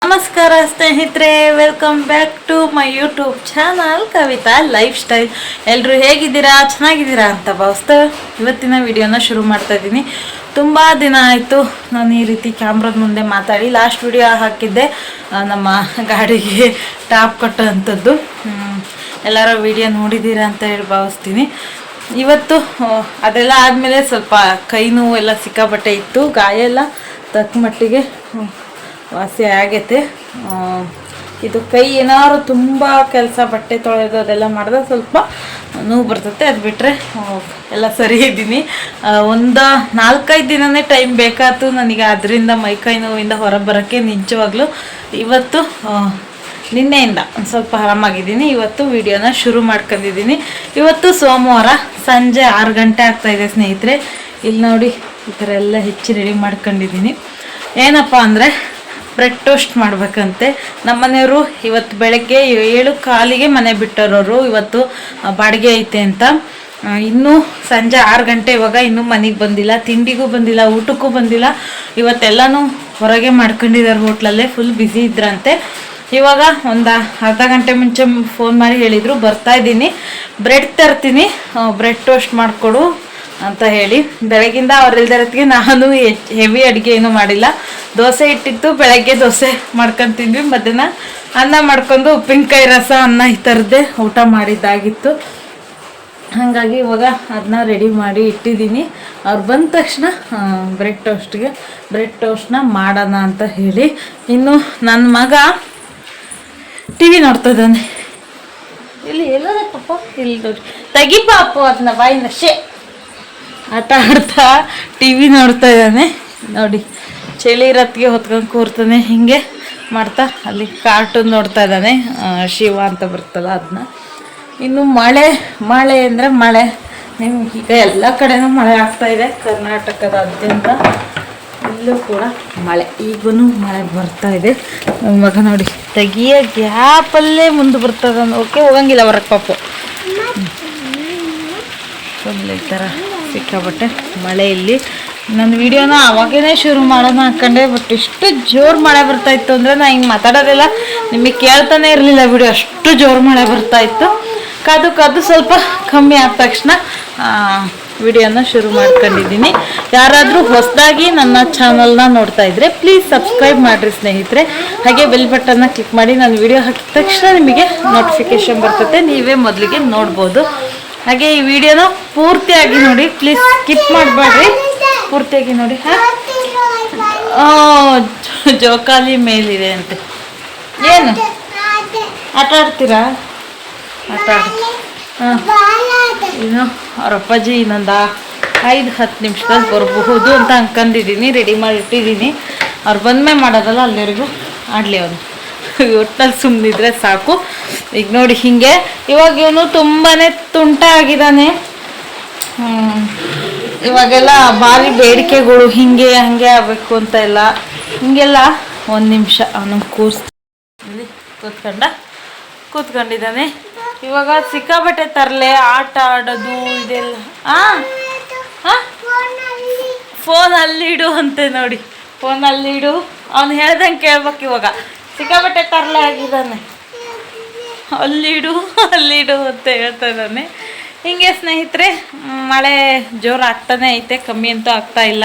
ನಮಸ್ಕಾರ ಸ್ನೇಹಿತರೆ, welcome back to my YouTube channel Kavitha lifestyle. ಎಲ್ಲರೂ ಹೇಗಿದ್ದೀರಾ? ಚೆನ್ನಾಗಿದ್ದೀರಾ ಅಂತ ಭಾವಿಸ್ತಾ ಇವತ್ತಿನ ವಿಡಿಯೋನ ಶುರು ಮಾಡ್ತಾ ಇದ್ದೀನಿ. ತುಂಬ ದಿನ ಆಯಿತು ನಾನು ಈ ರೀತಿ ಕ್ಯಾಮ್ರದ ಮುಂದೆ ಮಾತಾಡಿ. ಲಾಸ್ಟ್ ವಿಡಿಯೋ ಹಾಕಿದ್ದೆ ನಮ್ಮ ಗಾಡಿಗೆ ಟಾಪ್ ಕಟ್ಟೋವಂಥದ್ದು. ಎಲ್ಲರೂ ವಿಡಿಯೋ ನೋಡಿದ್ದೀರಾ ಅಂತ ಹೇಳಿ ಭಾವಿಸ್ತೀನಿ. ಇವತ್ತು ಅದೆಲ್ಲ ಆದಮೇಲೆ ಸ್ವಲ್ಪ ಕೈ ನೋವು ಎಲ್ಲ ಸಿಕ್ಕಾಪಟ್ಟೆ ಇತ್ತು. ಗಾಯ ಎಲ್ಲ ತಕ್ಕ ಮಟ್ಟಿಗೆ ವಾಸಿ ಆಗೈತೆ. ಇದು ಕೈ ಏನಾದ್ರು ತುಂಬ ಕೆಲಸ ಬಟ್ಟೆ ತೊಳೆದು ಅದೆಲ್ಲ ಮಾಡಿದ್ರೆ ಸ್ವಲ್ಪ ನೋವು ಬರ್ತೈತೆ. ಅದು ಬಿಟ್ಟರೆ ಎಲ್ಲ ಸರಿ ಇದ್ದೀನಿ. ಒಂದು 4-5 ದಿನನೇ ಟೈಮ್ ಬೇಕಾಯ್ತು ನನಗೆ ಅದರಿಂದ ಮೈಕೈ ನೋವಿಂದ ಹೊರಬರೋಕ್ಕೆ. ನಿಜವಾಗ್ಲೂ ಇವತ್ತು ನಿನ್ನೆಯಿಂದ ಒಂದು ಸ್ವಲ್ಪ ಆರಾಮಾಗಿದ್ದೀನಿ. ಇವತ್ತು ವಿಡಿಯೋನ ಶುರು ಮಾಡ್ಕೊಂಡಿದ್ದೀನಿ. ಇವತ್ತು ಸೋಮವಾರ ಸಂಜೆ 6 ಗಂಟೆ ಆಗ್ತಾಯಿದೆ ಸ್ನೇಹಿತರೆ. ಇಲ್ಲಿ ನೋಡಿ ಈ ಥರ ಎಲ್ಲ ಹೆಚ್ಚು ರೆಡಿ ಮಾಡ್ಕೊಂಡಿದ್ದೀನಿ. ಏನಪ್ಪ ಅಂದರೆ ಬ್ರೆಡ್ ಟೋಸ್ಟ್ ಮಾಡ್ಬೇಕಂತೆ. ನಮ್ಮ ಮನೆಯವರು ಇವತ್ತು ಬೆಳಗ್ಗೆ 7:15ಗೆ ಮನೆ ಬಿಟ್ಟರೋರು. ಇವತ್ತು ಬಾಡಿಗೆ ಐತೆ ಅಂತ. ಇನ್ನೂ ಸಂಜೆ 6 ಗಂಟೆ, ಇವಾಗ ಇನ್ನೂ ಮನೆಗೆ ಬಂದಿಲ್ಲ, ತಿಂಡಿಗೂ ಬಂದಿಲ್ಲ, ಊಟಕ್ಕೂ ಬಂದಿಲ್ಲ. ಇವತ್ತೆಲ್ಲನೂ ಹೊರಗೆ ಮಾಡ್ಕೊಂಡಿದ್ದಾರೆ ಹೋಟ್ಲಲ್ಲೇ. ಫುಲ್ ಬ್ಯುಸಿ ಇದ್ರಂತೆ. ಇವಾಗ ಒಂದು ಅರ್ಧ ಗಂಟೆ ಮುಂಚೆ ಫೋನ್ ಮಾಡಿ ಹೇಳಿದರು ಬರ್ತಾಯಿದ್ದೀನಿ, ಬ್ರೆಡ್ ತರ್ತೀನಿ, ಬ್ರೆಡ್ ಟೋಸ್ಟ್ ಮಾಡಿಕೊಡು ಅಂತ ಹೇಳಿ. ಬೆಳಗಿಂದ ಅವ್ರಿಲ್ದಿರೋತ್ತಿಗೆ ನಾನು ಹೆವಿ ಅಡುಗೆ ಏನೂ ಮಾಡಿಲ್ಲ. ದೋಸೆ ಇಟ್ಟಿತ್ತು, ಬೆಳಗ್ಗೆ ದೋಸೆ ಮಾಡ್ಕೊಂಡು ತಿಂದ್ವಿ. ಮಧ್ಯಾಹ್ನ ಅನ್ನ ಮಾಡ್ಕೊಂಡು ಉಪ್ಪಿನಕಾಯಿ ರಸ, ಅನ್ನ ಈ ಥರದ್ದೇ ಊಟ ಮಾಡಿದ್ದಾಗಿತ್ತು. ಹಾಗಾಗಿ ಇವಾಗ ಅದನ್ನ ರೆಡಿ ಮಾಡಿ ಇಟ್ಟಿದ್ದೀನಿ. ಅವ್ರು ಬಂದ ತಕ್ಷಣ ಬ್ರೆಡ್ ಟೋಸ್ಟ್ನ ಮಾಡೋಣ ಅಂತ ಹೇಳಿ. ಇನ್ನು ನನ್ನ ಮಗ ಟಿ ವಿ ನೋಡ್ತಾ ಇದ್ದಾನೆ. ಇಲ್ಲಿ ಎಲ್ಲೋದೆ ಪಾಪ? ಇಲ್ಲಿ ನೋಡಿ, ತೆಗಿ ಪಾಪು ಅದನ್ನ ಬಾಯಿಂದ ಆಟ ಆಡ್ತಾ ಟಿ ವಿ ನೋಡ್ತಾ ಇದ್ದಾನೆ. ನೋಡಿ, ಚಳಿ ಇರತ್ತಿಗೆ ಹೊತ್ಕೊಂಡು ಕೂರ್ತಾನೆ, ಹೀಗೆ ಮಾಡ್ತಾ ಅಲ್ಲಿ ಕಾರ್ಟೂನ್ ನೋಡ್ತಾ ಇದ್ದಾನೆ. ಶಿವ ಅಂತ ಬರ್ತಲ್ಲ ಅದನ್ನ. ಇನ್ನು ಮಳೆ ಅಂದರೆ ಮಳೆ ಈಗ ಎಲ್ಲ ಕಡೆನೂ ಮಳೆ ಆಗ್ತಾಯಿದೆ. ಕರ್ನಾಟಕದಾದ್ಯಂತ ಇಲ್ಲೂ ಕೂಡ ಮಳೆ, ಈಗೂ ಮಳೆ ಬರ್ತಾ ಇದೆ. ನನ್ನ ಮಗ ನೋಡಿ ತೆಗಿಯೋ ಗ್ಯಾಪಲ್ಲೇ ಮುಂದೆ ಬರ್ತದ. ಓಕೆ, ಹೋಗಂಗಿಲ್ಲ ಹೊರಗೆ ಪಾಪು. ಫುಲ್ ಈ ಥರ ಸಿಕ್ಕಾಬಟ್ಟೆ ಮಳೆ ಇಲ್ಲಿ. ನನ್ನ ವಿಡಿಯೋನ ಅವಾಗೇ ಶುರು ಮಾಡೋಣ ಹಾಕ್ಕೊಂಡೆ, ಬಟ್ ಇಷ್ಟು ಜೋರು ಮಳೆ ಬರ್ತಾಯಿತ್ತು ಅಂದರೆ ನಾನು ಹಿಂಗೆ ಮಾತಾಡೋದೆಲ್ಲ ನಿಮಗೆ ಕೇಳ್ತಾನೆ ಇರಲಿಲ್ಲ. ವಿಡಿಯೋ ಅಷ್ಟು ಜೋರು ಮಳೆ ಬರ್ತಾಯಿತ್ತು. ಕಾದು ಸ್ವಲ್ಪ ಕಮ್ಮಿ ಆದ ತಕ್ಷಣ ವಿಡಿಯೋನ ಶುರು ಮಾಡ್ಕೊಂಡಿದ್ದೀನಿ. ಯಾರಾದರೂ ಹೊಸದಾಗಿ ನನ್ನ ಚಾನಲ್ನ ನೋಡ್ತಾ ಇದ್ದರೆ ಪ್ಲೀಸ್ ಸಬ್ಸ್ಕ್ರೈಬ್ ಮಾಡಿರಿ ಸ್ನೇಹಿತರೆ. ಹಾಗೆ ಬೆಲ್ ಬಟನ್ನ ಕ್ಲಿಕ್ ಮಾಡಿ ನಾನು ವಿಡಿಯೋ ಹಾಕಿದ ತಕ್ಷಣ ನಿಮಗೆ ನೋಟಿಫಿಕೇಷನ್ ಬರ್ತದೆ, ನೀವೇ ಮೊದಲಿಗೆ ನೋಡ್ಬೋದು. ಹಾಗೆ ಈ ವಿಡಿಯೋನ ಪೂರ್ತಿಯಾಗಿ ನೋಡಿ, ಪ್ಲೀಸ್ ಸ್ಕಿಪ್ ಮಾಡಬೇಡ್ರಿ, ಪೂರ್ತಿಯಾಗಿ ನೋಡಿ. ಜೋಕಾಲಿ ಮೇಲಿದೆ ಅಂತೆ. ಏನು ಆಟ ಆಡ್ತೀರಾ? ಆಟ ಆಡಿ. ಇನ್ನು ಅವ್ರ ಅಪ್ಪಾಜಿ ಇನ್ನೊಂದು 5-10 ನಿಮಿಷದಲ್ಲಿ ಬರಬಹುದು ಅಂತ ಅನ್ಕೊಂಡಿದ್ದೀನಿ. ರೆಡಿ ಮಾಡಿ ಇಟ್ಟಿದ್ದೀನಿ. ಅವ್ರು ಬಂದ್ಮೇಲೆ ಮಾಡೋದಲ್ಲ, ಅಲ್ಲಿವರೆಗೂ ಆಡಲಿ ಅವನು. ಒಟ್ಟಲ್ಲಿ ಸುಮ್ಮನಿದ್ರೆ ಸಾಕು. ಈಗ ನೋಡಿ ಹೀಗೆ ಇವಾಗ ಇವನು ತುಂಬಾ ತುಂಟ ಆಗಿದ್ದಾನೆ. ಇವಾಗೆಲ್ಲ ಭಾರಿ ಬೇಡಿಕೆಗಳು, ಹಿಂಗೆ ಹಂಗೆ ಆಗಬೇಕು ಅಂತ ಎಲ್ಲ ಹಿಂಗೆಲ್ಲ. 1 ನಿಮಿಷ ಅವನು ಕೂತ್ಕೊಂಡಿದ್ದಾನೆ. ಇವಾಗ ಸಿಕ್ಕಾಬಟ್ಟೆ ತರಲೆ ಆಟ ಆಡೋದು ಇದೆಲ್ಲ. ಫೋನಲ್ಲಿಡು ಅಂತೆ ನೋಡಿ, ಫೋನಲ್ಲಿಡು. ಅವ್ನು ಹೇಳ್ದಂಗೆ ಕೇಳ್ಬೇಕು. ಇವಾಗ ಸಿಕ್ಕಾಬಟ್ಟೆ ತರಲೆ ಆಗಿದ್ದಾನೆ. ಅಲ್ಲಿಡು ಅಂತ ಹೇಳ್ತಾ ಇದ್ದಾನೆ. ಹೀಗೆ ಸ್ನೇಹಿತರೆ, ಮಳೆ ಜೋರು ಆಗ್ತಾನೆ ಐತೆ, ಕಮ್ಮಿ ಅಂತೂ ಆಗ್ತಾ ಇಲ್ಲ.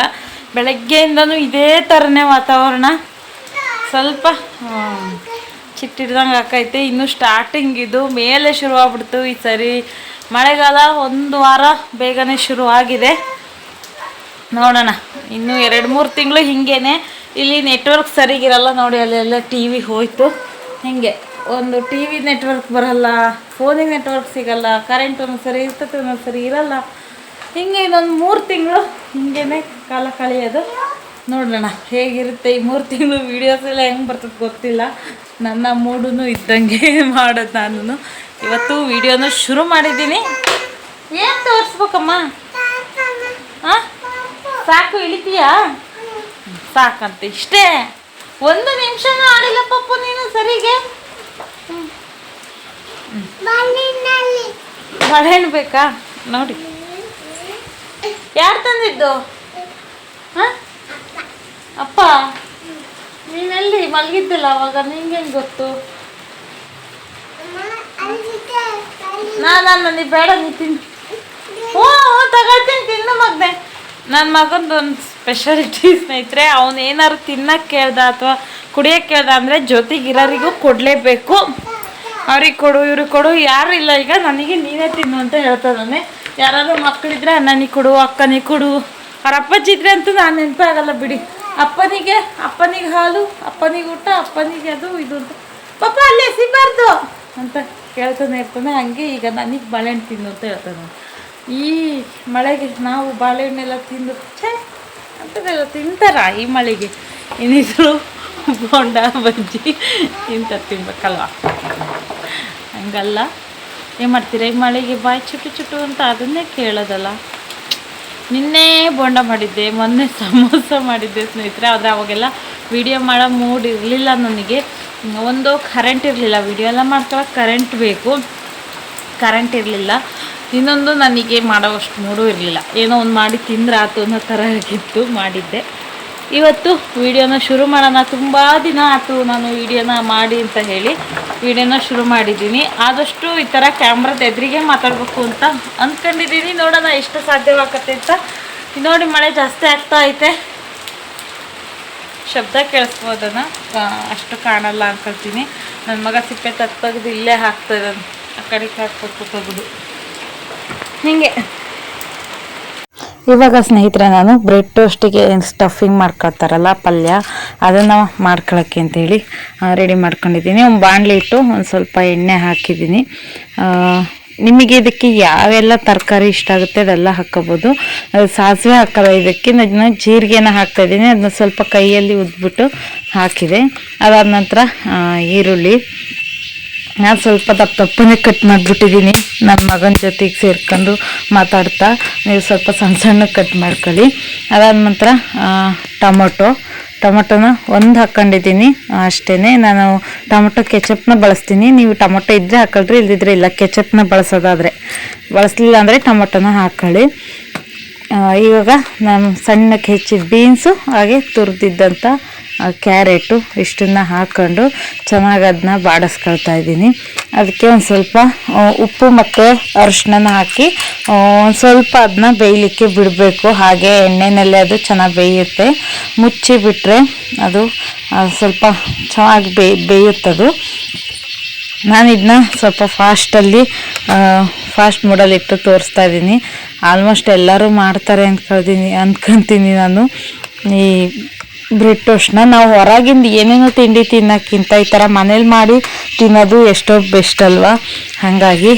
ಬೆಳಗ್ಗೆಯಿಂದನೂ ಇದೇ ಥರನೇ ವಾತಾವರಣ. ಸ್ವಲ್ಪ ಚಿಟ್ಟಿಡ್ದಂಗೆ ಆಕೈತೆ. ಇನ್ನೂ ಸ್ಟಾರ್ಟಿಂಗ್ ಇದು, ಮೇಲೆ ಶುರುವಾಗ್ಬಿಡ್ತು ಈ ಸರಿ ಮಳೆಗಾಲ. 1 ವಾರ ಬೇಗನೆ ಶುರು ಆಗಿದೆ. ನೋಡೋಣ, ಇನ್ನೂ 2-3 ತಿಂಗಳು ಹಿಂಗೇನೆ. ಇಲ್ಲಿ ನೆಟ್ವರ್ಕ್ ಸರಿಗಿರಲ್ಲ ನೋಡಿ, ಅಲ್ಲೆಲ್ಲ ಟಿ ವಿ ಹೋಯ್ತು. ಹೀಗೆ ಒಂದು ಟಿ ವಿ ನೆಟ್ವರ್ಕ್ ಬರಲ್ಲ, ಫೋನಿಗೆ ನೆಟ್ವರ್ಕ್ ಸಿಗಲ್ಲ, ಕರೆಂಟ್ ಒಂದೊಂದು ಸರಿ ಇರ್ತದೆ, ಒಂದೊಂದು ಸರಿ ಇರಲ್ಲ. ಹಿಂಗೆ ಇನ್ನೊಂದು 3 ತಿಂಗಳು ಹಿಂಗೇ ಕಾಲ ಕಳೆಯೋದು. ನೋಡೋಣ ಹೇಗಿರುತ್ತೆ ಈ 3 ತಿಂಗಳು. ವೀಡಿಯೋಸ್ ಎಲ್ಲ ಹೆಂಗೆ ಬರ್ತದೆ ಗೊತ್ತಿಲ್ಲ. ನನ್ನ ಮೂಡೂ ಇದ್ದಂಗೆ ಮಾಡೋದು ನಾನು. ಇವತ್ತು ವಿಡಿಯೋನ ಶುರು ಮಾಡಿದ್ದೀನಿ. ಏನು ತೋರಿಸ್ಬೇಕಮ್ಮ? ಸಾಕು, ಇಳಿತೀಯಾ? ಸಾಕಂತೆ, ಇಷ್ಟೇ. 1 ನಿಮಿಷನೂ ಆಡಿಲ್ಲ ಪಪ್ಪು ನೀನು ಸರಿಗೆ. ಬಾಳೆಹಣ್ಣು ಬೇಕಾ? ನೋಡಿ, ಯಾರು ತಂದಿದ್ದು? ಅಪ್ಪ ನೀನೆಲ್ಲಿ ಮಲಗಿದ್ದಲ್ಲ ಅವಾಗ ನಿಂಗೆ ಹೆಂಗೆ ಗೊತ್ತು? ನನಗೆ ಬೇಡ, ನೀ ತಿನ್ನು. ಹ್ಞೂ ತಗೊಳ್ತೀನಿ, ತಿನ್ನು ಮಗನೆ. ನನ್ನ ಮಗಂದು ಒಂದು ಸ್ಪೆಷಾಲಿಟಿ ಸ್ನೇಹಿತರೆ, ಅವನು ಏನಾದ್ರು ತಿನ್ನಕ್ಕೆ ಕೇಳ್ದ ಅಥವಾ ಕುಡಿಯೋಕ್ಕೆ ಕೇಳ್ದ ಅಂದರೆ ಜೊತೆಗಿರೋರಿಗೂ ಕೊಡಲೇಬೇಕು. ಅವ್ರಿಗೆ ಕೊಡು, ಇವ್ರಿಗೆ ಕೊಡು, ಯಾರು ಇಲ್ಲ ಈಗ ನನಗೆ ನೀನೇ ತಿನ್ನು ಅಂತ ಹೇಳ್ತಾನೆ. ಯಾರಾದ್ರೂ ಮಕ್ಕಳಿದ್ರೆ ನನಗೆ ಕೊಡು, ಅಕ್ಕನಿಗೆ ಕೊಡು. ಅವ್ರ ಅಪ್ಪಾಜಿ ಇದ್ರೆ ಅಂತೂ ನಾನು ನೆನಪೇ ಆಗಲ್ಲ ಬಿಡಿ. ಅಪ್ಪನಿಗೆ ಹಾಲು, ಅಪ್ಪನಿಗೆ ಊಟ, ಅಪ್ಪನಿಗೆ ಅದು ಇದು ಅಂತ ಪಾಪ ಅಲ್ಲಿ ಎಸಿಬಾರ್ದು ಅಂತ ಕೇಳ್ತಾನೆ ಇರ್ತಾನೆ. ಹಂಗೆ ಈಗ ನನಗೆ ಬಾಳೆಹಣ್ಣು ತಿನ್ನು ಅಂತ ಹೇಳ್ತಾನೆ. ಈ ಮಳೆಗೆ ನಾವು ಬಾಳೆಹಣ್ಣೆಲ್ಲ ತಿಂದು ಛೇ ಅಂಥದ್ದೆಲ್ಲ ತಿಂತಾರ ಈ ಮಳೆಗೆ? ಏನಿದ್ರು ಬೋಂಡ ಬಜ್ಜಿ ಇಂಥ ತಿನ್ಬೇಕಲ್ವ, ಹಂಗಲ್ಲ. ಏನು ಮಾಡ್ತೀರಾ ಈ ಮಳೆಗೆ ಬಾಯಿ ಚುಟು ಅಂತ ಅದನ್ನೇ ಕೇಳೋದಲ್ಲ. ನಿನ್ನೆ ಬೋಂಡ ಮಾಡಿದ್ದೆ, ಮೊನ್ನೆ ಸಮೋಸ ಮಾಡಿದ್ದೆ ಸ್ನೇಹಿತರೆ. ಆದರೆ ಅವಾಗೆಲ್ಲ ವಿಡಿಯೋ ಮಾಡೋ ಮೂಡ್ ಇರಲಿಲ್ಲ ನನಗೆ. ಒಂದು ಕರೆಂಟ್ ಇರಲಿಲ್ಲ, ವಿಡಿಯೋ ಎಲ್ಲ ಮಾಡ್ಕೊಳ್ಳೋಕೆ ಕರೆಂಟ್ ಬೇಕು, ಕರೆಂಟ್ ಇರಲಿಲ್ಲ. ಇನ್ನೊಂದು ನನಗೆ ಮಾಡೋವಷ್ಟು ಮೂಡೂ ಇರಲಿಲ್ಲ. ಏನೋ ಒಂದು ಮಾಡಿ ತಿಂದ್ರೆ ಆಯ್ತು ಅನ್ನೋ ಥರ ಆಗಿತ್ತು, ಮಾಡಿದ್ದೆ. ಇವತ್ತು ವಿಡಿಯೋನ ಶುರು ಮಾಡೋಣ. ತುಂಬ ದಿನ ಆಯ್ತು ನಾನು ವಿಡಿಯೋನ ಮಾಡಿ ಅಂತ ಹೇಳಿ ವಿಡಿಯೋನ ಶುರು ಮಾಡಿದ್ದೀನಿ. ಆದಷ್ಟು ಈ ಥರ ಕ್ಯಾಮ್ರದ ಎದುರಿಗೆ ಮಾತಾಡಬೇಕು ಅಂತ ಅಂದ್ಕೊಂಡಿದ್ದೀನಿ. ನೋಡೋಣ ಎಷ್ಟು ಸಾಧ್ಯವಾಗತ್ತೆ ಅಂತ. ನೋಡಿ ಮಳೆ ಜಾಸ್ತಿ ಆಗ್ತಾ ಐತೆ, ಶಬ್ದ ಕೇಳಿಸ್ಬೋದನ್ನ ಅಷ್ಟು ಕಾಣಲ್ಲ ಅನ್ಕೊಳ್ತೀನಿ. ನನ್ನ ಮಗ ಸಿಪ್ಪೆ ತೆಗೆದು ಇಲ್ಲೇ ಹಾಕ್ತದೆ, ಆ ಕಡೆಗೆ ಹಾಕ್ಬೇಕು ತೆಗೆದು ಹೀಗೆ. ಇವಾಗ ಸ್ನೇಹಿತರೆ ನಾನು ಬ್ರೆಡ್ ಟೋಸ್ಟಿಗೆ ಸ್ಟಫಿಂಗ್ ಮಾಡ್ಕೊಳ್ತಾರಲ್ಲ ಪಲ್ಯ, ಅದನ್ನು ಮಾಡ್ಕೊಳ್ಳೋಕ್ಕೆ ಅಂತೇಳಿ ರೆಡಿ ಮಾಡ್ಕೊಂಡಿದ್ದೀನಿ. ಒಂದು ಬಾಣಲೆ ಇಟ್ಟು ಒಂದು ಸ್ವಲ್ಪ ಎಣ್ಣೆ ಹಾಕಿದ್ದೀನಿ. ನಿಮಗೆ ಇದಕ್ಕೆ ಯಾವೆಲ್ಲ ತರಕಾರಿ ಇಷ್ಟ ಆಗುತ್ತೆ ಅದೆಲ್ಲ ಹಾಕ್ಕೋಬೋದು. ಸಾಸಿವೆ ಹಾಕಲ್ಲ ಇದಕ್ಕೆ, ನಾನು ಜೀರಿಗೆನ ಹಾಕ್ತಾಯಿದ್ದೀನಿ. ಅದನ್ನ ಸ್ವಲ್ಪ ಕೈಯಲ್ಲಿ ಉದ್ಬಿಟ್ಟು ಹಾಕಿದೆ. ಅದಾದ ನಂತರ ಈರುಳ್ಳಿ ನಾನು ಸ್ವಲ್ಪ ದಪ್ಪನೇ ಕಟ್ ಮಾಡಿಬಿಟ್ಟಿದ್ದೀನಿ. ನನ್ನ ಮಗನ ಜೊತೆಗೆ ಸೇರ್ಕೊಂಡು ಮಾತಾಡ್ತಾ ನೀವು ಸ್ವಲ್ಪ ಸಣ್ಣ ಕಟ್ ಮಾಡ್ಕೊಳ್ಳಿ. ಅದಾದ ನಂತರ ಟೊಮೊಟೊನ ಒಂದು ಹಾಕ್ಕೊಂಡಿದ್ದೀನಿ ಅಷ್ಟೇ. ನಾನು ಟೊಮೊಟೊ ಕೆಚಪ್ನ ಬಳಸ್ತೀನಿ. ನೀವು ಟೊಮೊಟೊ ಇದ್ದರೆ ಹಾಕೊಳ್ರಿ, ಇಲ್ಲದಿದ್ದರೆ ಇಲ್ಲ. ಕೆಚಪ್ನ ಬಳಸಲಿಲ್ಲ ಅಂದರೆ ಟೊಮೊಟೊನ ಹಾಕ್ಕೊಳ್ಳಿ. ಇವಾಗ ನಾನು ಸಣ್ಣಕ್ಕೆ ಹೆಚ್ಚಿದ ಬೀನ್ಸು ಹಾಗೆ ತುರಿದಿದ್ದಂಥ ಕ್ಯಾರೆಟು ಇಷ್ಟನ್ನು ಹಾಕ್ಕೊಂಡು ಚೆನ್ನಾಗಿ ಅದನ್ನ ಬಾಡಿಸ್ಕೊಳ್ತಾ ಇದ್ದೀನಿ. ಅದಕ್ಕೆ ಒಂದು ಸ್ವಲ್ಪ ಉಪ್ಪು ಮತ್ತು ಅರಿಶಿನ ಹಾಕಿ ಒಂದು ಸ್ವಲ್ಪ ಅದನ್ನ ಬೇಯಲಿಕ್ಕೆ ಬಿಡಬೇಕು. ಹಾಗೆ ಎಣ್ಣೆನಲ್ಲೇ ಅದು ಚೆನ್ನಾಗಿ ಬೇಯುತ್ತೆ. ಮುಚ್ಚಿ ಬಿಟ್ಟರೆ ಅದು ಸ್ವಲ್ಪ ಚೆನ್ನಾಗಿ ಬೇಯುತ್ತದು. ನಾನು ಇದನ್ನ ಸ್ವಲ್ಪ ಫಾಸ್ಟ್ ಮೋಡಲ್ಲಿಟ್ಟು ತೋರಿಸ್ತಾ ಇದ್ದೀನಿ. ಆಲ್ಮೋಸ್ಟ್ ಎಲ್ಲರೂ ಮಾಡ್ತಾರೆ ಅಂದ್ಕೊತೀನಿ ನಾನು. ಈ ಬ್ರೆಡ್ ಟೋಸ್ಟ್ನ ನಾವು ಹೊರಗಿಂದ ಏನೇನೋ ತಿಂಡಿ ತಿನ್ನೋಕ್ಕಿಂತ ಈ ಥರ ಮನೇಲಿ ಮಾಡಿ ತಿನ್ನೋದು ಎಷ್ಟೋ ಬೆಸ್ಟ್ ಅಲ್ವಾ? ಹಾಗಾಗಿ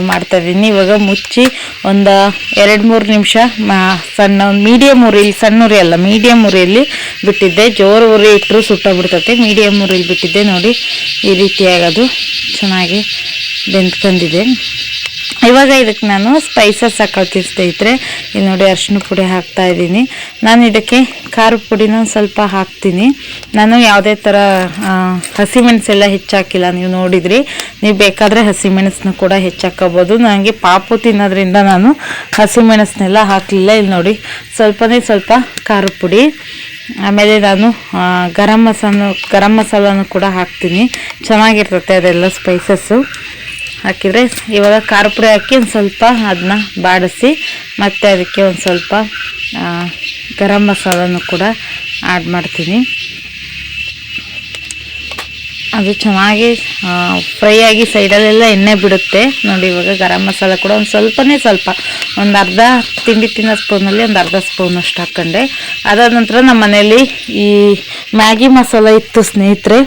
ಮಾಡ್ತಾಯಿದ್ದೀನಿ. ಇವಾಗ ಮುಚ್ಚಿ ಒಂದು 2-3 ನಿಮಿಷ ಮೀಡಿಯಮ್ ಉರಿಲಿ, ಸಣ್ಣ ಉರಿ ಅಲ್ಲ ಮೀಡಿಯಮ್ ಉರಿಯಲ್ಲಿ ಬಿಟ್ಟಿದ್ದೆ. ಜೋರು ಉರಿ ಇಟ್ಟರು ಸುಟ್ಟೋಗ್ಬಿಡ್ತೈತೆ. ಮೀಡಿಯಮ್ ಉರಿಲಿ ಬಿಟ್ಟಿದ್ದೆ. ನೋಡಿ ಈ ರೀತಿಯಾಗಿ ಅದು ಚೆನ್ನಾಗಿ ಬೆಂದ್ಕೊಂಡಿದೆ. ಇವಾಗ ಇದಕ್ಕೆ ನಾನು ಸ್ಪೈಸಸ್ ಹಾಕೊಳ್ತೀನಿ ಸ್ನೇಹಿತರೆ. ಇಲ್ಲಿ ನೋಡಿ ಅರಿಶಿನ ಪುಡಿ ಹಾಕ್ತಾಯಿದ್ದೀನಿ. ನಾನು ಇದಕ್ಕೆ ಖಾರದ ಪುಡಿನ ಸ್ವಲ್ಪ ಹಾಕ್ತೀನಿ. ನಾನು ಯಾವುದೇ ಥರ ಹಸಿಮೆಣಸೆಲ್ಲ ಹೆಚ್ಚಾಕಿಲ್ಲ. ನೀವು ನೋಡಿದ್ರಿ, ನೀವು ಬೇಕಾದರೆ ಹಸಿಮೆಣಸನ್ನ ಕೂಡ ಹೆಚ್ಚಾಕೋಬೋದು. ನನಗೆ ಪಾಪು ತಿನ್ನೋದ್ರಿಂದ ನಾನು ಹಸಿಮೆಣಸನ್ನೆಲ್ಲ ಹಾಕಲಿಲ್ಲ. ಇಲ್ಲಿ ನೋಡಿ ಸ್ವಲ್ಪ ಖಾರದ ಪುಡಿ, ಆಮೇಲೆ ನಾನು ಗರಂ ಮಸಾಲನೂ ಕೂಡ ಹಾಕ್ತೀನಿ. ಚೆನ್ನಾಗಿರ್ತದೆ ಅದೆಲ್ಲ ಸ್ಪೈಸಸ್ಸು ಹಾಕಿದರೆ. ಇವಾಗ ಖಾರ ಪುಡಿ ಹಾಕಿ ಒಂದು ಸ್ವಲ್ಪ ಅದನ್ನ ಬಾಡಿಸಿ ಮತ್ತು ಅದಕ್ಕೆ ಒಂದು ಸ್ವಲ್ಪ ಗರಂ ಮಸಾಲನೂ ಕೂಡ ಆ್ಯಡ್ ಮಾಡ್ತೀನಿ. ಅದು ಚೆನ್ನಾಗಿ ಫ್ರೈ ಆಗಿ ಸೈಡಲ್ಲೆಲ್ಲ ಎಣ್ಣೆ ಬಿಡುತ್ತೆ. ನೋಡಿ ಇವಾಗ ಗರಂ ಮಸಾಲ ಕೂಡ ಒಂದು ಅರ್ಧ ತಿಂಡಿ ತಿನ್ನೋ ಸ್ಪೂನಲ್ಲಿ ಒಂದು ಅರ್ಧ ಸ್ಪೂನಷ್ಟು ಹಾಕ್ಕೊಂಡೆ. ಅದಾದ ನಂತರ ನಮ್ಮ ಮನೇಲಿ ಈ ಮ್ಯಾಗಿ ಮಸಾಲ ಇತ್ತು ಸ್ನೇಹಿತರೆ,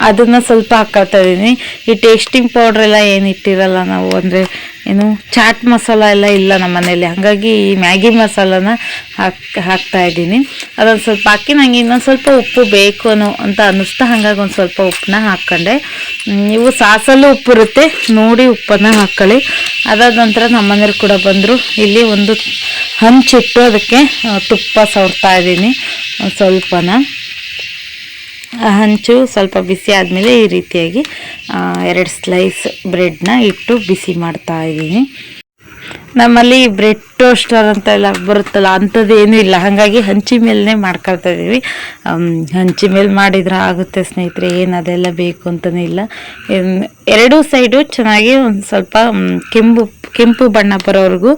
ಅದನ್ನು ಸ್ವಲ್ಪ ಹಾಕ್ಕೊಳ್ತಾ ಇದ್ದೀನಿ. ಈ ಟೇಸ್ಟಿಂಗ್ ಪೌಡ್ರೆಲ್ಲ ಏನು ಇಟ್ಟಿರಲ್ಲ ನಾವು, ಅಂದರೆ ಏನು ಚಾಟ್ ಮಸಾಲ ಎಲ್ಲ ಇಲ್ಲ ನಮ್ಮ ಮನೇಲಿ. ಹಾಗಾಗಿ ಈ ಮ್ಯಾಗಿ ಮಸಾಲನ ಹಾಕ್ತಾಯಿದ್ದೀನಿ. ಅದೊಂದು ಸ್ವಲ್ಪ ಹಾಕಿ ನನಗೆ ಇನ್ನೊಂದು ಸ್ವಲ್ಪ ಉಪ್ಪು ಬೇಕು ಅಂತ ಅನ್ನಿಸ್ತಾ ಹಾಗಾಗಿ ಒಂದು ಸ್ವಲ್ಪ ಉಪ್ಪನ್ನ ಹಾಕ್ಕೊಂಡೆ. ನೀವು ಸಾಸಲ್ಲೂ ಉಪ್ಪು ಇರುತ್ತೆ, ನೋಡಿ ಉಪ್ಪನ್ನು ಹಾಕ್ಕೊಳ್ಳಿ. ಅದಾದ ನಂತರ ನಮ್ಮ ಮನೇಲಿ ಕೂಡ ಬಂದರು. ಇಲ್ಲಿ ಒಂದು ಹಂಚಿಟ್ಟು ಅದಕ್ಕೆ ತುಪ್ಪ ಸವರ್ತಾ ಇದ್ದೀನಿ ಸ್ವಲ್ಪನ. ಹಂಚು ಸ್ವಲ್ಪ ಬಿಸಿ ಆದಮೇಲೆ ಈ ರೀತಿಯಾಗಿ 2 ಸ್ಲೈಸ್ ಬ್ರೆಡ್ನ ಇಟ್ಟು ಬಿಸಿ ಮಾಡ್ತಾ ಇದ್ದೀನಿ. ನಮ್ಮಲ್ಲಿ ಬ್ರೆಡ್ ಟೋಸ್ಟರ್ ಅಂತ ಎಲ್ಲ ಬರುತ್ತಲ್ಲ ಅಂಥದ್ದು ಏನೂ ಇಲ್ಲ, ಹಾಗಾಗಿ ಹಂಚಿ ಮೇಲೇ ಮಾಡ್ಕೊಳ್ತಾ ಇದ್ದೀವಿ. ಹಂಚಿ ಮೇಲೆ ಮಾಡಿದ್ರೆ ಆಗುತ್ತೆ ಸ್ನೇಹಿತರೆ, ಏನು ಅದೆಲ್ಲ ಬೇಕು ಅಂತಲೇ ಇಲ್ಲ. ಎರಡೂ ಸೈಡು ಚೆನ್ನಾಗಿ ಒಂದು ಸ್ವಲ್ಪ ಕೆಂಪು ಬಣ್ಣ ಬರೋವರೆಗೂ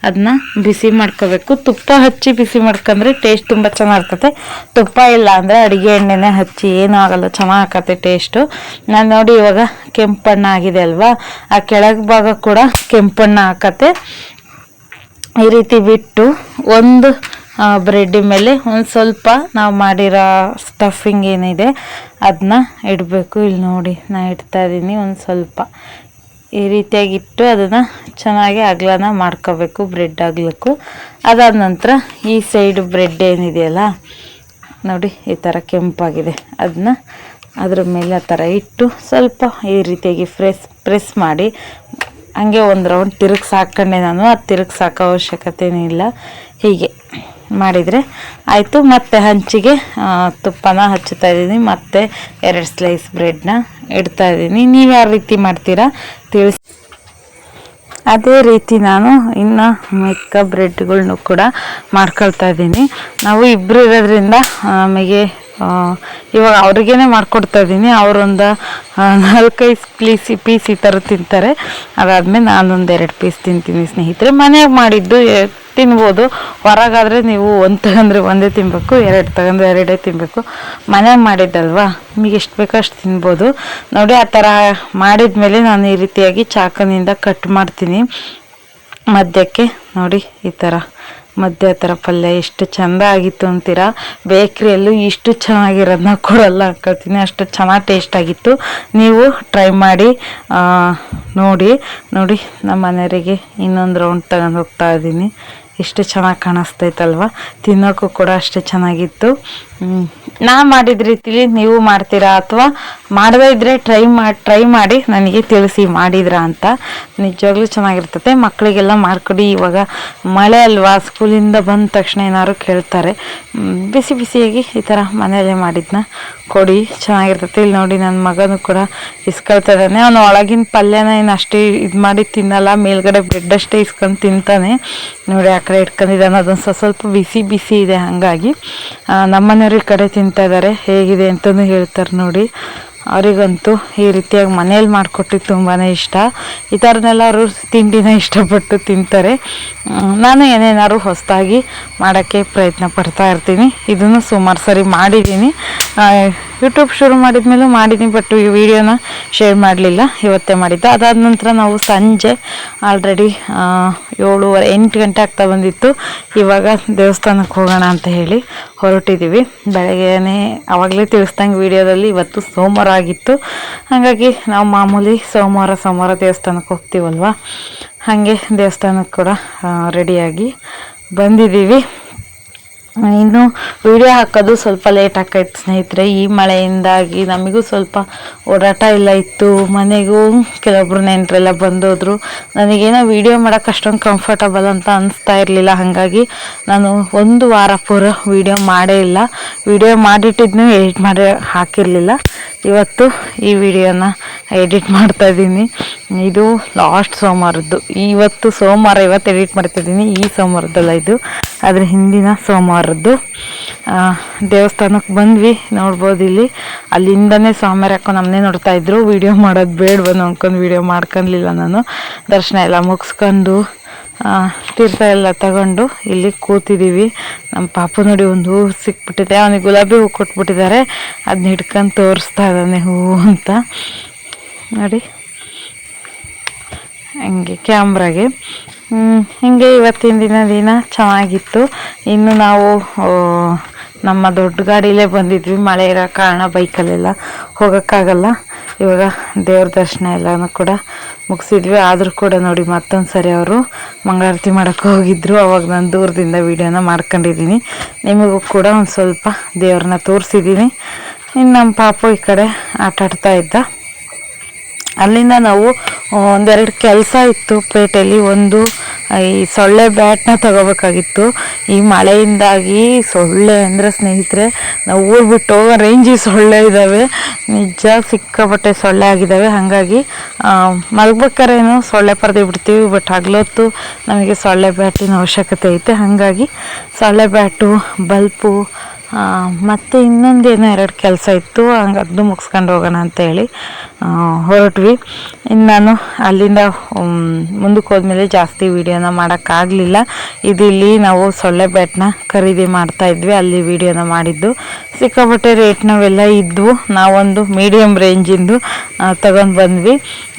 ಅದನ್ನ ಬಿಸಿ ಮಾಡ್ಕೋಬೇಕು. ತುಪ್ಪ ಹಚ್ಚಿ ಬಿಸಿ ಮಾಡ್ಕೊಂಡ್ರೆ ಟೇಸ್ಟ್ ತುಂಬ ಚೆನ್ನಾಗಿರ್ತದೆ. ತುಪ್ಪ ಇಲ್ಲ ಅಂದರೆ ಅಡುಗೆ ಎಣ್ಣೆನೇ ಹಚ್ಚಿ ಏನೂ ಆಗಲ್ಲ, ಚೆನ್ನಾಗತ್ತೆ ಟೇಸ್ಟು. ನಾನು ನೋಡಿ ಇವಾಗ ಕೆಂಪು ಬಣ್ಣ ಆಗಿದೆ ಅಲ್ವಾ, ಆ ಕೆಳಗೆ ಭಾಗ ಕೂಡ ಕೆಂಪು ಬಣ್ಣ ಹಾಕತ್ತೆ. ಈ ರೀತಿ ಬಿಟ್ಟು ಒಂದು ಬ್ರೆಡ್ ಮೇಲೆ ಒಂದು ಸ್ವಲ್ಪ ನಾವು ಮಾಡಿರೋ ಸ್ಟಫಿಂಗ್ ಏನಿದೆ ಅದನ್ನ ಇಡಬೇಕು. ಇಲ್ಲಿ ನೋಡಿ ನಾನು ಇಡ್ತಾ ಇದ್ದೀನಿ ಒಂದು ಸ್ವಲ್ಪ. ಈ ರೀತಿಯಾಗಿಟ್ಟು ಅದನ್ನು ಚೆನ್ನಾಗಿ ಅಗಲನ ಮಾಡ್ಕೋಬೇಕು, ಬ್ರೆಡ್ ಅಗಲಕ್ಕೂ. ಅದಾದ ನಂತರ ಈ ಸೈಡ್ ಬ್ರೆಡ್ ಏನಿದೆಯಲ್ಲ ನೋಡಿ ಈ ಥರ ಕೆಂಪಾಗಿದೆ, ಅದನ್ನ ಅದ್ರ ಮೇಲೆ ಆ ಥರ ಇಟ್ಟು ಸ್ವಲ್ಪ ಈ ರೀತಿಯಾಗಿ ಪ್ರೆಸ್ ಮಾಡಿ ಹಂಗೆ ಒಂದು ರೌಂಡ್ ತಿರುಗಿಸಿ ಹಾಕ್ಕೊಂಡೆ ನಾನು. ಅದು ತಿರುಗಿಸಿ ಹಾಕೋ ಅವಶ್ಯಕತೆಯೂ ಇಲ್ಲ, ಹೀಗೆ ಮಾಡಿದರೆ ಆಯಿತು. ಮತ್ತು ಹಂಚಿಗೆ ತುಪ್ಪನ ಹಚ್ಚುತ್ತಾ ಇದ್ದೀನಿ, ಮತ್ತು 2 ಸ್ಲೈಸ್ ಬ್ರೆಡ್ನ ಇಡ್ತಾ ಇದ್ದೀನಿ. ನೀವು ಯಾವ ರೀತಿ ಮಾಡ್ತೀರಾ ತಿಳಿಸಿ. ಅದೇ ರೀತಿ ನಾನು ಇನ್ನು ಮಿಕ್ಕ ಬ್ರೆಡ್ಗಳ್ನು ಕೂಡ ಮಾಡ್ಕೊಳ್ತಾ ಇದ್ದೀನಿ. ನಾವು ಇಬ್ಬರು ಇರೋದ್ರಿಂದ ನಮಗೆ ಇವಾಗ ಅವ್ರಿಗೇನೆ ಮಾಡ್ಕೊಡ್ತಾ ಇದ್ದೀನಿ. ಅವರೊಂದು 4-5 ಪೀಸ್ ಈ ಥರ ತಿಂತಾರೆ. ಅದಾದಮೇಲೆ ನಾನೊಂದು 2 ಪೀಸ್ ತಿಂತೀನಿ ಸ್ನೇಹಿತರೆ. ಮನೆಯಾಗ ಮಾಡಿದ್ದು ತಿನ್ಬೋದು, ಹೊರಗಾದರೆ ನೀವು ಒಂದು ತಗೊಂಡ್ರೆ ಒಂದೇ ತಿನ್ನಬೇಕು, 2 ತಗೊಂಡ್ರೆ 2 ತಿನ್ನಬೇಕು. ಮನೆಯಾಗ ಮಾಡಿದ್ದಲ್ವಾ, ನಿಮಗೆ ಎಷ್ಟು ಬೇಕೋ ಅಷ್ಟು ತಿನ್ಬೋದು. ನೋಡಿ ಆ ಥರ ಮಾಡಿದ್ಮೇಲೆ ನಾನು ಈ ರೀತಿಯಾಗಿ ಚಾಕುನಿಂದ ಕಟ್ ಮಾಡ್ತೀನಿ ಮಧ್ಯಕ್ಕೆ. ನೋಡಿ ಈ ಥರ ಮಧ್ಯ ಥರ ಪಲ್ಯ ಎಷ್ಟು ಚೆಂದ ಆಗಿತ್ತು ಅಂತೀರಾ. ಬೇಕ್ರಿಯಲ್ಲೂ ಇಷ್ಟು ಚೆನ್ನಾಗಿರೋದನ್ನ ಕೊಡಲ್ಲ ಹಾಕೊಳ್ತೀನಿ, ಅಷ್ಟು ಚೆನ್ನಾಗಿ ಟೇಸ್ಟ್ ಆಗಿತ್ತು. ನೀವು ಟ್ರೈ ಮಾಡಿ ನೋಡಿ. ನಮ್ಮ ಮನೆಯವರಿಗೆ ಇನ್ನೊಂದು ರೌಂಡ್ ತಗೊಂಡು ಹೋಗ್ತಾ ಇದ್ದೀನಿ. ಎಷ್ಟು ಚೆನ್ನಾಗಿ ಕಾಣಿಸ್ತೈತಲ್ವ, ತಿನ್ನೋಕ್ಕೂ ಕೂಡ ಅಷ್ಟೇ ಚೆನ್ನಾಗಿತ್ತು. ನಾ ಮಾಡಿದ ರೀತಿಲಿ ನೀವು ಮಾಡ್ತೀರಾ ಅಥವಾ ಮಾಡದೇ ಇದ್ದರೆ ಟ್ರೈ ಮಾಡಿ ನನಗೆ ತಿಳಿಸಿ ಮಾಡಿದ್ರಾ ಅಂತ. ನಿಜವಾಗ್ಲೂ ಚೆನ್ನಾಗಿರ್ತದೆ. ಮಕ್ಕಳಿಗೆಲ್ಲ ಮಾಡಿಕೊಡಿ. ಇವಾಗ ಮಳೆ ಅಲ್ವಾ, ಸ್ಕೂಲಿಂದ ಬಂದ ತಕ್ಷಣ ಏನಾದ್ರು ಕೇಳ್ತಾರೆ, ಬಿಸಿಯಾಗಿ ಈ ಥರ ಮನೆಯಲ್ಲೇ ಮಾಡಿದ್ನ ಕೊಡಿ, ಚೆನ್ನಾಗಿರ್ತದೆ. ಇಲ್ಲಿ ನೋಡಿ ನನ್ನ ಮಗನೂ ಕೂಡ ಇಸ್ಕೊಳ್ತಾ ಇದ್ದಾನೆ. ಅವನು ಒಳಗಿನ ಪಲ್ಯನ ಏನು ಅಷ್ಟೇ ಇದು ಮಾಡಿ ತಿನ್ನಲ್ಲ, ಮೇಲ್ಗಡೆ ಬ್ರೆಡ್ ಅಷ್ಟೇ ಇಸ್ಕೊಂಡು ತಿಂತಾನೆ. ನೋಡಿ ಆ ಕಡೆ ಇಟ್ಕೊಂಡಿದ್ದಾನೆ, ಅದೊಂದು ಸ್ವಲ್ಪ ಬಿಸಿ ಇದೆ. ಹಾಗಾಗಿ ನಮ್ಮನೆಯವ್ರ ಕಡೆ ತಿಂತಾ ಇದ್ದಾರೆ, ಹೇಗಿದೆ ಅಂತಲೂ ಹೇಳ್ತಾರೆ. ನೋಡಿ ಅವರಿಗಂತೂ ಈ ರೀತಿಯಾಗಿ ಮನೇಲಿ ಮಾಡಿಕೊಟ್ಟಿದ್ದು ತುಂಬಾ ಇಷ್ಟ. ಈ ಥರನೆಲ್ಲ ಅವರು ತಿಂಡಿನ ಇಷ್ಟಪಟ್ಟು ತಿಂತಾರೆ. ನಾನು ಏನೇನಾದ್ರು ಹೊಸದಾಗಿ ಮಾಡೋಕ್ಕೆ ಪ್ರಯತ್ನ ಪಡ್ತಾ ಇರ್ತೀನಿ. ಇದನ್ನು ಸುಮಾರು ಸರಿ ಮಾಡಿದ್ದೀನಿ. ಯೂಟ್ಯೂಬ್ ಶುರು ಮಾಡಿದ್ಮೇಲೂ ಮಾಡಿದ್ದೀನಿ, ಬಟ್ ಈ ವಿಡಿಯೋನ ಶೇರ್ ಮಾಡಲಿಲ್ಲ, ಇವತ್ತೇ ಮಾಡಿದ್ದೆ. ಅದಾದ ನಂತರ ನಾವು ಸಂಜೆ ಆಲ್ರೆಡಿ 7:30-8 ಗಂಟೆ ಆಗ್ತಾ ಬಂದಿತ್ತು. ಇವಾಗ ದೇವಸ್ಥಾನಕ್ಕೆ ಹೋಗೋಣ ಅಂತ ಹೇಳಿ ಹೊರಟಿದ್ದೀವಿ. ಬೆಳಗ್ಗೆನೇ ಆವಾಗಲೇ ತಿಳಿಸ್ದಂಗೆ ವಿಡಿಯೋದಲ್ಲಿ ಇವತ್ತು ಸೋಮವಾರ ಆಗಿತ್ತು. ಹಾಗಾಗಿ ನಾವು ಮಾಮೂಲಿ ಸೋಮವಾರ ದೇವಸ್ಥಾನಕ್ಕೆ ಹೋಗ್ತೀವಲ್ವ, ಹಾಗೆ ದೇವಸ್ಥಾನಕ್ಕೆ ಕೂಡ ರೆಡಿಯಾಗಿ ಬಂದಿದ್ದೀವಿ. ಇನ್ನು ವಿಡಿಯೋ ಹಾಕೋದು ಸ್ವಲ್ಪ ಲೇಟ್ ಆಕೈತೆ ಸ್ನೇಹಿತರೆ. ಈ ಮಳೆಯಿಂದಾಗಿ ನಮಗೂ ಸ್ವಲ್ಪ ಓಡಾಟ ಇಲ್ಲ ಇತ್ತು. ಮನೆಗೂ ಕೆಲವೊಬ್ರು ನೆಂಟರೆಲ್ಲ ಬಂದೋದ್ರು. ನನಗೇನೋ ವಿಡಿಯೋ ಮಾಡೋಕೆ ಅಷ್ಟೊಂದು ಕಂಫರ್ಟಬಲ್ ಅಂತ ಅನಿಸ್ತಾ ಇರಲಿಲ್ಲ. ಹಾಗಾಗಿ ನಾನು 1 ವಾರ ಪೂರ ವಿಡಿಯೋ ಮಾಡೇ ಇಲ್ಲ. ವಿಡಿಯೋ ಮಾಡಿಟ್ಟಿದ್ನು ಎಡಿಟ್ ಮಾಡಿ ಹಾಕಿರಲಿಲ್ಲ. ಇವತ್ತು ಈ ವಿಡಿಯೋನ ಎಡಿಟ್ ಮಾಡ್ತಾಯಿದ್ದೀನಿ. ಇದು ಲಾಸ್ಟ್ ಸೋಮವಾರದ್ದು. ಇವತ್ತು ಸೋಮವಾರ, ಇವತ್ತು ಎಡಿಟ್ ಮಾಡ್ತಾಯಿದ್ದೀನಿ. ಈ ಸೋಮವಾರದ್ದಲ್ಲ ಇದು, ಆದರೆ ಹಿಂದಿನ ಸೋಮವಾರದ್ದು. ದೇವಸ್ಥಾನಕ್ಕೆ ಬಂದ್ವಿ, ನೋಡ್ಬೋದು ಇಲ್ಲಿ. ಅಲ್ಲಿಂದನೇ ಸ್ವಾಮಿಯರು ಹಾಕೊಂಡು ನಮ್ಮನ್ನೇ ನೋಡ್ತಾಯಿದ್ರು. ವಿಡಿಯೋ ಮಾಡೋದು ಬೇಡವನು ಅಂದ್ಕೊಂಡು ವಿಡಿಯೋ ಮಾಡ್ಕೊಳ್ಲಿಲ್ಲ ನಾನು. ದರ್ಶನ ಎಲ್ಲ ಮುಗಿಸ್ಕೊಂಡು ತೀರ್ಥ ಎಲ್ಲ ತಗೊಂಡು ಇಲ್ಲಿ ಕೂತಿದ್ದೀವಿ. ನಮ್ಮ ಪಾಪು ನೋಡಿ ಒಂದು ಹೂವು ಸಿಕ್ಬಿಟ್ಟಿದೆ, ಅವನಿಗೆ ಗುಲಾಬಿ ಹೂವು ಕೊಟ್ಬಿಟ್ಟಿದ್ದಾರೆ. ಅದನ್ನ ಹಿಡ್ಕೊಂಡು ತೋರಿಸ್ತಾ ಇದ್ದಾನೆ ಹೂವು ಅಂತ ನೋಡಿ, ಹಂಗೆ ಕ್ಯಾಮ್ರಾಗೆ. ಹೀಗೆ ಇವತ್ತಿನ ದಿನ ಚೆನ್ನಾಗಿತ್ತು. ಇನ್ನು ನಾವು ನಮ್ಮ ದೊಡ್ಡ ಗಾಡಿಲೇ ಬಂದಿದ್ವಿ. ಮಳೆ ಇರೋ ಕಾರಣ ಬೈಕಲ್ಲೆಲ್ಲ ಹೋಗೋಕ್ಕಾಗಲ್ಲ. ಇವಾಗ ದೇವ್ರ ದರ್ಶನ ಎಲ್ಲನೂ ಕೂಡ ಮುಗಿಸಿದ್ವಿ. ಆದರೂ ಕೂಡ ನೋಡಿ ಮತ್ತೊಂದು ಸರಿ ಅವರು ಮಂಗಳಾರತಿ ಮಾಡೋಕ್ಕೆ ಹೋಗಿದ್ದರು. ಅವಾಗ ನಾನು ದೂರದಿಂದ ವೀಡಿಯೋನ ಮಾಡ್ಕೊಂಡಿದ್ದೀನಿ. ನಿಮಗೂ ಕೂಡ ಒಂದು ಸ್ವಲ್ಪ ದೇವ್ರನ್ನ ತೋರಿಸಿದ್ದೀನಿ. ಇನ್ನು ನಮ್ಮ ಪಾಪು ಈ ಕಡೆ ಆಟಾಡ್ತಾ ಇದ್ದ. ಅಲ್ಲಿಂದ ನಾವು 1-2 ಕೆಲಸ ಇತ್ತು ಪೇಟೆಯಲ್ಲಿ. ಒಂದು ಈ ಸೊಳ್ಳೆ ಬ್ಯಾಟ್ನ ತಗೋಬೇಕಾಗಿತ್ತು. ಈ ಮಳೆಯಿಂದಾಗಿ ಸೊಳ್ಳೆ ಅಂದರೆ ಸ್ನೇಹಿತರೆ ನಾವು ಊರು ಬಿಟ್ಟು ಹೋಗೋ ರೇಂಜಿಗೆ ಸೊಳ್ಳೆ ಇದ್ದಾವೆ, ನಿಜ ಸಿಕ್ಕಾಪಟ್ಟೆ ಸೊಳ್ಳೆ ಆಗಿದ್ದಾವೆ. ಹಾಗಾಗಿ ಮಲಗ್ಬೇಕಾರೇನು ಸೊಳ್ಳೆ ಪರದೆ ಬಿಡ್ತೀವಿ, ಬಟ್ ಹಗಲೊತ್ತು ನಮಗೆ ಸೊಳ್ಳೆ ಬ್ಯಾಟಿನ ಅವಶ್ಯಕತೆ ಐತೆ. ಹಾಗಾಗಿ ಸೊಳ್ಳೆ ಬ್ಯಾಟು, ಬಲ್ಪು ಮತ್ತು ಇನ್ನೊಂದೇನೋ 2 ಕೆಲಸ ಇತ್ತು, ಹಂಗೆ ಅದನ್ನು ಮುಗಿಸ್ಕೊಂಡು ಹೋಗೋಣ ಅಂತೇಳಿ ಹೊರಟ್ವಿ. ಇನ್ನು ನಾನು ಅಲ್ಲಿಂದ ಮುಂದಕ್ಕೆ ಹೋದ್ಮೇಲೆ ಜಾಸ್ತಿ ವೀಡಿಯೋನ ಮಾಡೋಕ್ಕಾಗಲಿಲ್ಲ. ಇಲ್ಲಿ ನಾವು ಸೊಳ್ಳೆ ಬ್ಯಾಟ್ನ ಖರೀದಿ ಮಾಡ್ತಾಯಿದ್ವಿ, ಅಲ್ಲಿ ವೀಡಿಯೋನ ಮಾಡಿದ್ದು. ಸಿಕ್ಕಾಪಟ್ಟೆ ರೇಟ್ನವೆಲ್ಲ ಇದ್ವು, ನಾವೊಂದು ಮೀಡಿಯಮ್ ರೇಂಜಿಂದು ತಗೊಂಡು ಬಂದ್ವಿ.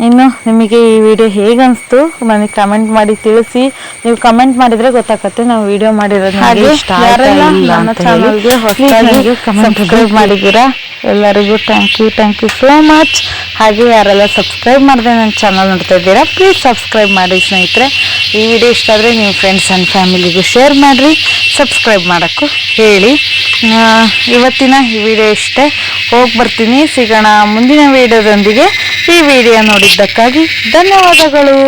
ಇನ್ನು ನಿಮಗೆ ಈ ವಿಡಿಯೋ ಹೇಗೆ ಅನಿಸ್ತು ನನಗೆ ಕಮೆಂಟ್ ಮಾಡಿ ತಿಳಿಸಿ. ನೀವು ಕಮೆಂಟ್ ಮಾಡಿದರೆ ಗೊತ್ತಾಗತ್ತೆ ನಾವು ವಿಡಿಯೋ ಮಾಡಿರೋದು ಹಾಗೆ ಇಷ್ಟ ಆಯ್ತಾ ಇಲ್ಲ ಅಂತ ಹೇಳಿ. ಹೊಸದಾಗಿ ಸಬ್ಸ್ಕ್ರೈಬ್ ಮಾಡಿದ್ದೀರಾ, ಎಲ್ಲರಿಗೂ ಥ್ಯಾಂಕ್ ಯು ಸೋ ಮಚ್. ಹಾಗೆ ಯಾರೆಲ್ಲ ಸಬ್ಸ್ಕ್ರೈಬ್ ಮಾಡಿದೆ ನನ್ನ ಚಾನಲ್ ನೋಡ್ತಾ ಇದ್ದೀರಾ, ಪ್ಲೀಸ್ ಸಬ್ಸ್ಕ್ರೈಬ್ ಮಾಡಿ ಸ್ನೇಹಿತರೆ. ಈ ವಿಡಿಯೋ ಇಷ್ಟ ಆದರೆ ನೀವು ಫ್ರೆಂಡ್ಸ್ ಆ್ಯಂಡ್ ಫ್ಯಾಮಿಲಿಗೂ ಶೇರ್ ಮಾಡಿರಿ, ಸಬ್ಸ್ಕ್ರೈಬ್ ಮಾಡೋಕ್ಕೂ ಹೇಳಿ. ಇವತ್ತಿನ ಈ ವಿಡಿಯೋ ಇಷ್ಟೇ, ಹೋಗಿ ಬರ್ತೀನಿ. ಸಿಗೋಣ ಮುಂದಿನ ವಿಡಿಯೋದೊಂದಿಗೆ. ಈ ವಿಡಿಯೋ ನೋಡಿದ್ದಕ್ಕಾಗಿ ಧನ್ಯವಾದಗಳು.